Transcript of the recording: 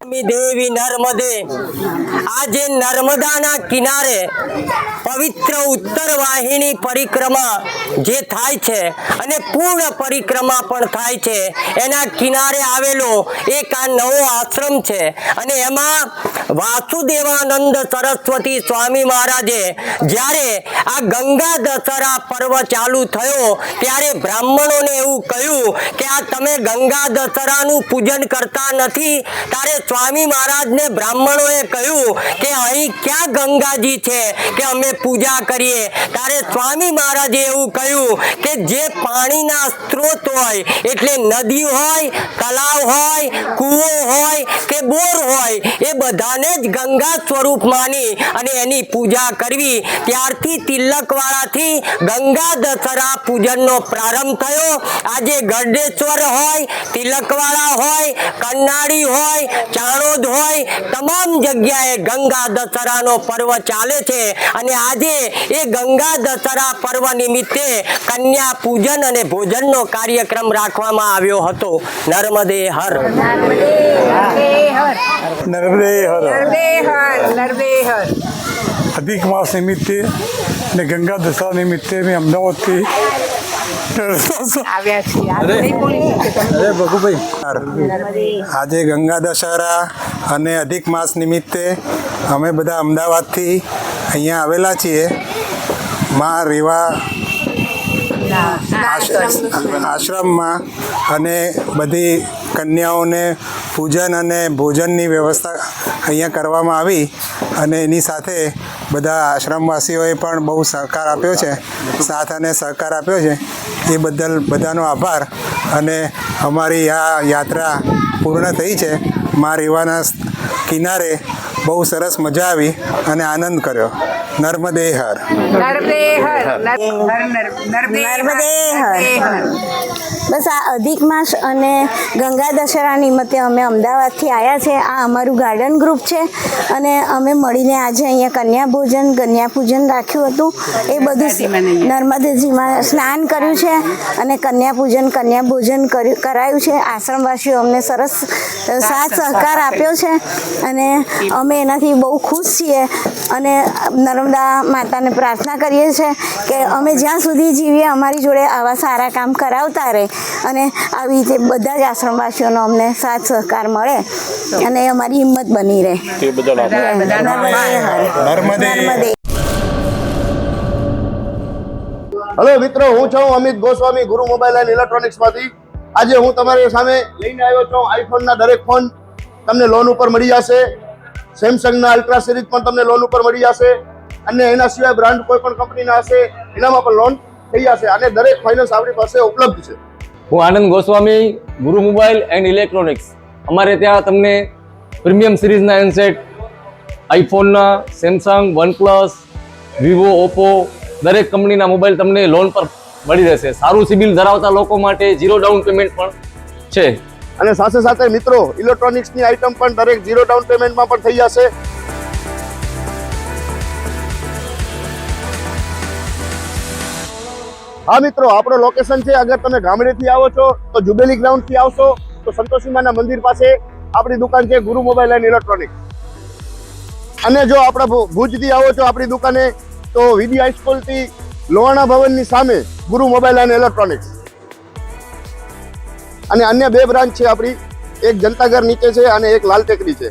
નમામિ દેવી નર્મદે। આજે નર્મદાના કિનારે પવિત્ર ઉત્તર વાહિની પરિક્રમા જે થાય છે અને પૂર્ણ પરિક્રમા પણ થાય છે, એના કિનારે આવેલો એક આ નવો આશ્રમ છે અને એમાં વાસુદેવાનંદ સરસ્વતી સ્વામી મહારાજે જ્યારે આ ગંગા દશેરા પર્વ ચાલુ થયો ત્યારે બ્રાહ્મણોને એવું કહ્યું કે આ તમે ગંગા દશેરાનું પૂજન કરતા નથી। ત્યારે સ્વામી મહારાજને બ્રાહ્મણોએ કહ્યું કે અહીં ક્યાં ગંગાજી છે કે અમે પૂજા કરીએ। ત્યારે સ્વામી મહારાજે એવું કહ્યું કે જે પાણીના સ્ત્રોત હોય એટલે નદી હોય, તળાવ હોય, કૂવો હોય કે બોર હોય એ બધાને જ ગંગા સ્વરૂપ માની અને એની પૂજા કરવી। ત્યારથી તિલકવાડાથી ગંગા દશેરા પૂજનનો પ્રારંભ થયો। આજે ગરડેશ્વર હોય, તિલકવાડા હોય, કન્નાડી હોય, ચાણોદ હોય, તમામ જગ્યાએ ગંગા દશેરાનો પર્વ ચાલે છે અને આજે એ ગંગા દશેરા પર્વ નિમિત્તે કન્યા પૂજન અને ભોજનનો કાર્યક્રમ રાખવામાં આવ્યો હતો। નર્મદે હર, નર્મદે હર। અધિક માસ નિમિત્તે અને ગંગા દશેરા નિમિત્તે મેં અમદાવાદથી આજે ગંગા દશેરા અને અધિક માસ નિમિત્તે અમે બધા અમદાવાદથી અહીંયા આવેલા છીએ। માં રેવા આશ્રમમાં અને બધી કન્યાઓને પૂજન અને ભોજનની વ્યવસ્થા અહીંયા કરવામાં આવી અને એની સાથે બધા આશ્રમવાસીઓએ પણ બહુ સહકાર આપ્યો છે, સાથ અને સહકાર આપ્યો છે, એ બદલ બધાનો આભાર। અને અમારી આ યાત્રા પૂર્ણ થઈ છે। માં રેવાના કિનારે બહુ સરસ મજા આવી અને આનંદ કર્યો। નર્મદે હર, નર્મદે હર। બસ આ અધિક માસ અને ગંગા દશેરા નિમિત્તે અમે અમદાવાદથી આવ્યા છે। આ અમારું ગાર્ડન ગ્રુપ છે અને અમે મળીને આજે અહીંયા કન્યા ભોજન, કન્યા પૂજન રાખ્યું હતું। એ બધું નર્મદેજીમાં સ્નાન કર્યું છે અને કન્યા પૂજન, કન્યા ભોજન કરાયું છે। આશ્રમવાસીઓ અમને સરસ સાથ સહકાર આપ્યો છે અને અમે એનાથી બહુ ખુશ છીએ અને નર્મદા માતાને પ્રાર્થના કરીએ છીએ કે અમે જ્યાં સુધી જીવીએ અમારી જોડે આવા સારા કામ કરાવતા રહે અને આવી રીતે બધા જ આશ્રમવાસીઓનો અમને સાથ સહકાર મળે અને અમારી હિંમત બની રહે। નર્મદે। હેલો મિત્રો, હું છું અમિત ગોસ્વામી, ગુરુ મોબાઈલ એન્ડ ઇલેક્ટ્રોનિક્સમાંથી। આજે હું તમારી સામે લઈને આવ્યો છું આઈફોનના દરેક ફોન તમને લોન ઉપર મળી જશે। સેમસંગના અલ્ટ્રા સિરીઝ પણ તમને લોન ઉપર મળી જશે અને એના સિવાય બ્રાન્ડ કોઈ પણ કંપનીના હશે એનામાં પણ લોન થઈ જશે અને દરેક ફાઇનાન્સ આપણી પાસે ઉપલબ્ધ છે। હું આનંદ ગોસ્વામી, ગુરુ મોબાઈલ એન્ડ ઇલેક્ટ્રોનિક્સ। અમારે ત્યાં તમને પ્રીમિયમ સિરીઝના હેન્ડસેટ, આઈફોનના, સેમસંગ, વનપ્લસ, વિવો, ઓપ્પો દરેક કંપનીના મોબાઈલ તમને લોન પર મળી રહેશે। સારું સિબિલ ધરાવતા લોકો માટે 0 ડાઉન પેમેન્ટ પણ છે અને સાથે સાથે મિત્રો ઇલેક્ટ્રોનિક્સની આઇટમ પણ દરેક 0 ડાઉન પેમેન્ટમાં પણ થઈ જશે। હા મિત્રો, આપણો લોકેશન છે, અગર તમે ગામડેથી આવો છો તો જુબેલી ગ્રાઉન્ડથી આવશો તો સંતોષીમાના મંદિર પાસે આપણી દુકાન છે ગુરુ મોબાઈલ એન્ડ ઇલેક્ટ્રોનિક્સ। અને જો આપણે ભુજથી આવો છો આપણી દુકાને તો વીડી હાઈસ્કૂલથી લોહાણા ભવનની સામે ગુરુ મોબાઈલ એન્ડ ઇલેક્ટ્રોનિક્સ। અને અન્ય 2 બ્રાન્ચ છે આપણી, એક જનતાગર નીચે છે અને એક લાલ ટેકરી છે।